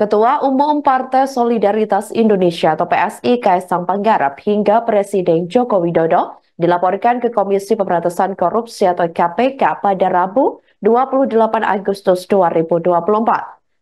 Ketua Umum Partai Solidaritas Indonesia atau PSI Kaisang Pangarep hingga Presiden Joko Widodo dilaporkan ke Komisi Pemberantasan Korupsi atau KPK pada Rabu 28 Agustus 2024.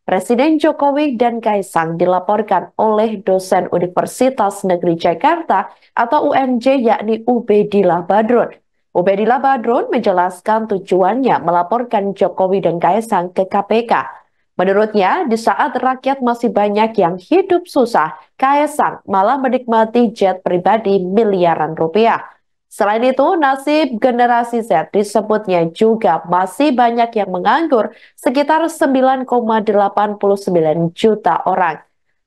Presiden Jokowi dan Kaisang dilaporkan oleh dosen Universitas Negeri Jakarta atau UNJ yakni Ubedillah Badrun. Ubedillah Badrun menjelaskan tujuannya melaporkan Jokowi dan Kaisang ke KPK. Menurutnya, di saat rakyat masih banyak yang hidup susah, Kaisang malah menikmati jet pribadi miliaran rupiah. Selain itu, nasib generasi Z disebutnya juga masih banyak yang menganggur, sekitar 9,89 juta orang.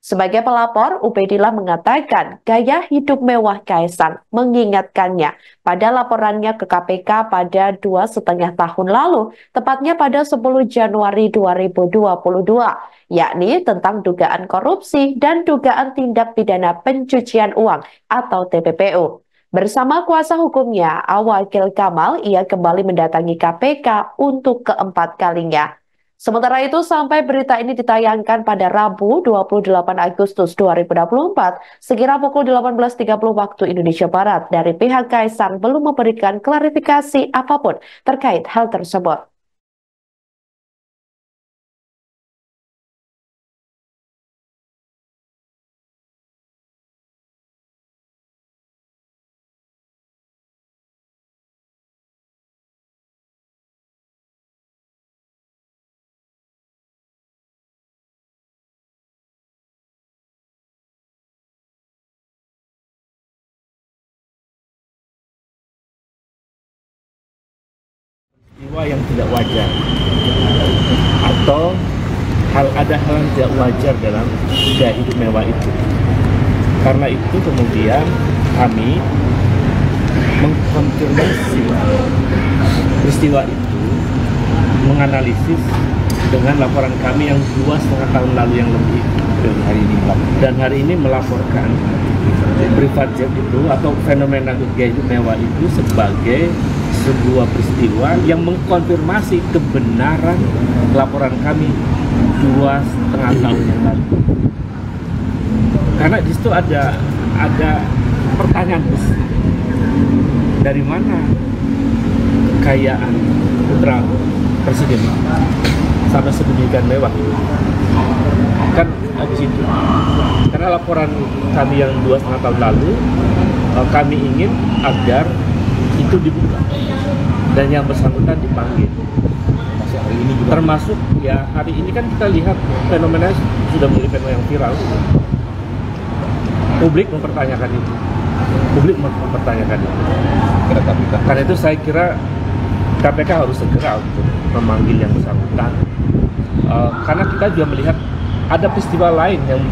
Sebagai pelapor, Ubedillah mengatakan gaya hidup mewah Kaisang mengingatkannya pada laporannya ke KPK pada 2,5 tahun lalu, tepatnya pada 10 Januari 2022, yakni tentang dugaan korupsi dan dugaan tindak pidana pencucian uang atau TPPU. Bersama kuasa hukumnya, Awakil Kamal, ia kembali mendatangi KPK untuk keempat kalinya. Sementara itu, sampai berita ini ditayangkan pada Rabu 28 Agustus 2024, sekira pukul 18.30 waktu Indonesia Barat, dari pihak Kaisang belum memberikan klarifikasi apapun terkait hal tersebut. Peristiwa yang tidak wajar atau ada hal yang tidak wajar dalam gaya hidup mewah itu. Karena itu kemudian kami mengkonfirmasi peristiwa itu, menganalisis dengan laporan kami yang 2,5 tahun lalu yang lebih dari hari ini, dan hari ini melaporkan private jet itu atau fenomena gaya hidup mewah itu sebagai sebuah peristiwa yang mengkonfirmasi kebenaran laporan kami 2,5 tahun yang lalu. Karena di situ ada pertanyaan besar, dari mana kekayaan putra presiden sampai sedemikian mewah? Kan di situ. Karena laporan kami yang 2,5 tahun lalu, kami ingin agar itu dibuka dan yang bersangkutan dipanggil. Hari ini juga. Termasuk ya hari ini kan kita lihat fenomena sudah menjadi fenomena yang viral. Publik mempertanyakan itu. Karena itu saya kira KPK harus segera untuk memanggil yang bersangkutan. Karena kita juga melihat ada peristiwa lain yang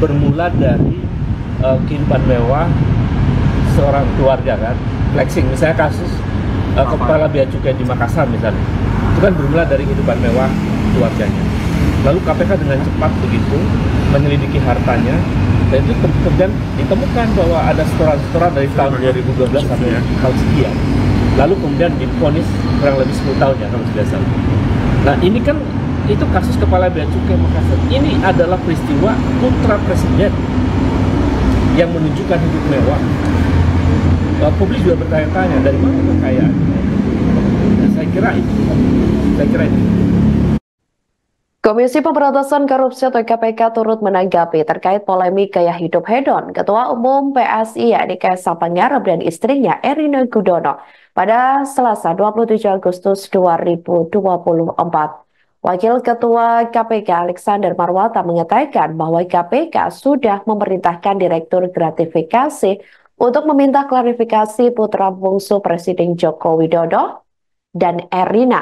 bermula dari kehidupan mewah seorang keluarga, kan, flexing, misalnya kasus kepala bea cukai di Makassar misalnya, itu kan bermula dari kehidupan mewah keluarganya. Lalu KPK dengan cepat begitu menyelidiki hartanya, dan itu kemudian ditemukan bahwa ada setoran-setoran dari tahun 2012 sampai tahun sekian. Lalu kemudian divonis kurang lebih 10 tahun ya kalau tidak salah. Nah ini kan itu kasus kepala bea cukai Makassar. Ini adalah peristiwa putra presiden yang menunjukkan hidup mewah. Publik juga bertanya-tanya dari mana kekayaannya. Nah, saya kira itu. Komisi Pemberantasan Korupsi atau KPK turut menanggapi terkait polemik gaya hidup hedon Ketua Umum PSI yakni Kaisang Pangarep dan istrinya Erina Gudono pada Selasa 27 Agustus 2024. Wakil Ketua KPK Alexander Marwata mengatakan bahwa KPK sudah memerintahkan Direktur Gratifikasi untuk meminta klarifikasi putra bungsu Presiden Joko Widodo dan Erina.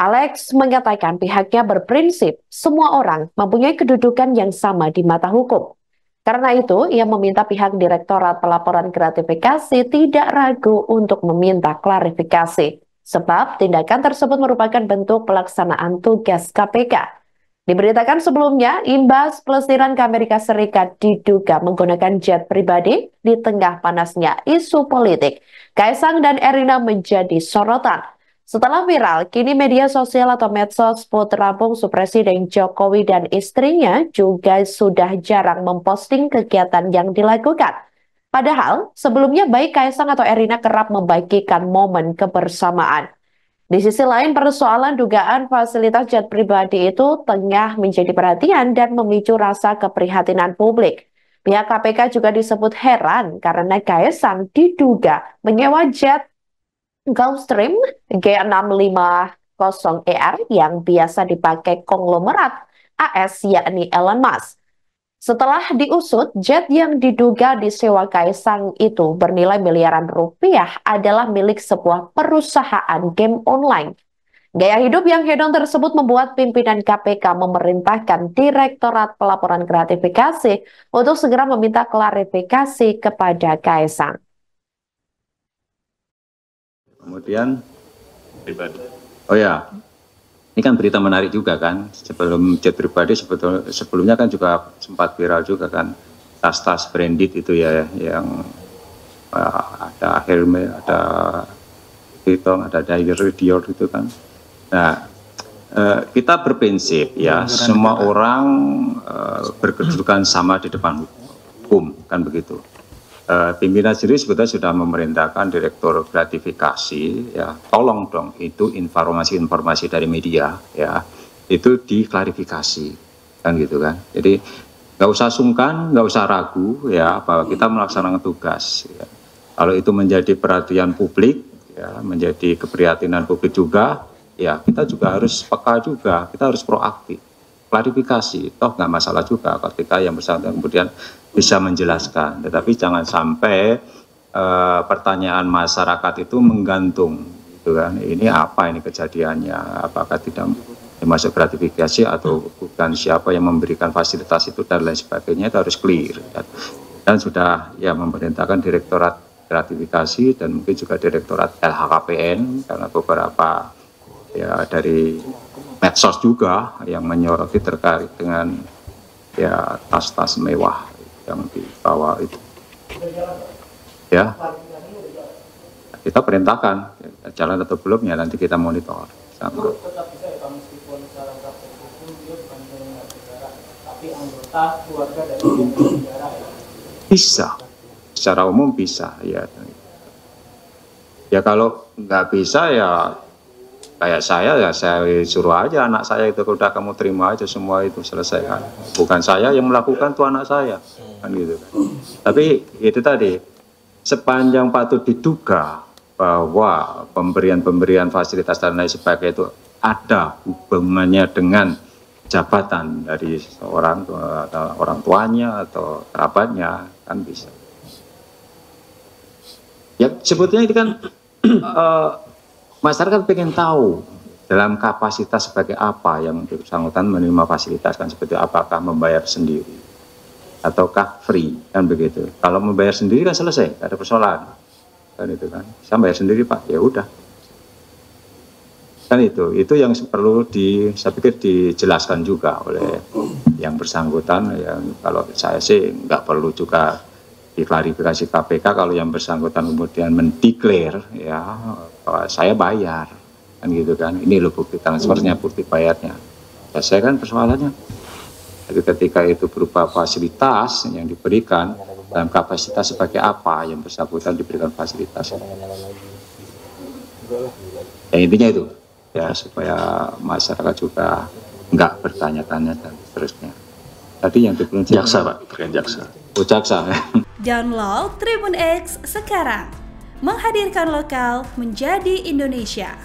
Alex mengatakan pihaknya berprinsip semua orang mempunyai kedudukan yang sama di mata hukum. Karena itu, ia meminta pihak Direktorat Pelaporan Gratifikasi tidak ragu untuk meminta klarifikasi, sebab tindakan tersebut merupakan bentuk pelaksanaan tugas KPK. Diberitakan sebelumnya, imbas pelesiran ke Amerika Serikat diduga menggunakan jet pribadi di tengah panasnya isu politik. Kaisang dan Erina menjadi sorotan. Setelah viral, kini media sosial atau medsos putra bungsu Presiden Jokowi dan istrinya juga sudah jarang memposting kegiatan yang dilakukan. Padahal, sebelumnya baik Kaisang atau Erina kerap membagikan momen kebersamaan. Di sisi lain, persoalan dugaan fasilitas jet pribadi itu tengah menjadi perhatian dan memicu rasa keprihatinan publik. Pihak KPK juga disebut heran karena Kaisang diduga menyewa jet Gulfstream G650ER yang biasa dipakai konglomerat AS yakni Elon Musk. Setelah diusut, jet yang diduga disewa Kaisang itu bernilai miliaran rupiah adalah milik sebuah perusahaan game online. Gaya hidup yang hedon tersebut membuat pimpinan KPK memerintahkan Direktorat Pelaporan Gratifikasi untuk segera meminta klarifikasi kepada Kaisang. Kemudian, oh ya, ini kan berita menarik juga kan. Sebelum jet pribadi sebelumnya kan juga sempat viral juga kan, tas-tas branded itu ya, yang ada Hermes, ada Vuitton, ada Dior itu kan. Nah, kita berprinsip ya, semua orang berkedudukan sama di depan hukum kan begitu. Pimpinan sendiri sebetulnya sudah memerintahkan Direktur Gratifikasi ya, tolong dong itu informasi-informasi dari media ya, itu diklarifikasi kan gitu kan. Jadi nggak usah sungkan, nggak usah ragu ya bahwa kita melaksanakan tugas ya. Kalau itu menjadi perhatian publik ya, menjadi keprihatinan publik juga ya, kita juga harus peka juga, kita harus proaktif. Klarifikasi, toh nggak masalah juga ketika yang bersangkutan kemudian bisa menjelaskan, tetapi jangan sampai pertanyaan masyarakat itu menggantung, gitu kan? Ini apa ini kejadiannya? Apakah tidak dimasuk gratifikasi atau bukan, siapa yang memberikan fasilitas itu dan lain sebagainya, itu harus clear. Dan sudah ya memerintahkan Direktorat Gratifikasi dan mungkin juga Direktorat LHKPN karena beberapa ya dari medsos juga yang menyoroti terkait dengan ya tas-tas mewah yang dibawa itu ya, kita perintahkan jalan atau belum ya, nanti kita monitor sama. Bisa secara umum bisa ya, ya kalau nggak bisa ya kayak saya ya, saya suruh aja anak saya itu, udah kamu terima aja semua itu, selesaikan. Bukan saya yang melakukan, tuh anak saya kan gitu kan. Tapi itu tadi, sepanjang patut diduga bahwa pemberian fasilitas dan lain sebagainya itu ada hubungannya dengan jabatan dari seorang atau orang tuanya atau kerabatnya, kan bisa ya. Sebetulnya itu kan masyarakat pengen tahu dalam kapasitas sebagai apa yang bersangkutan menerima fasilitas, kan seperti apakah membayar sendiri ataukah free kan begitu. Kalau membayar sendiri kan selesai, ada persoalan kan itu kan, saya bayar sendiri Pak, ya udah kan. Itu yang perlu saya pikir dijelaskan juga oleh yang bersangkutan. Yang kalau saya sih nggak perlu juga diklarifikasi KPK kalau yang bersangkutan kemudian mendeklar ya bahwa saya bayar kan gitu kan, ini loh bukti transfernya, bukti bayarnya, selesai kan persoalannya. Jadi ketika itu berupa fasilitas yang diberikan dalam kapasitas sebagai apa yang bersangkutan diberikan fasilitas ya, intinya itu ya, supaya masyarakat juga nggak bertanya-tanya dan seterusnya. Tadi yang diberikan jaksa Pak, terkait jaksa. Oh, jaksa. Download Tribun X sekarang, menghadirkan lokal menjadi Indonesia.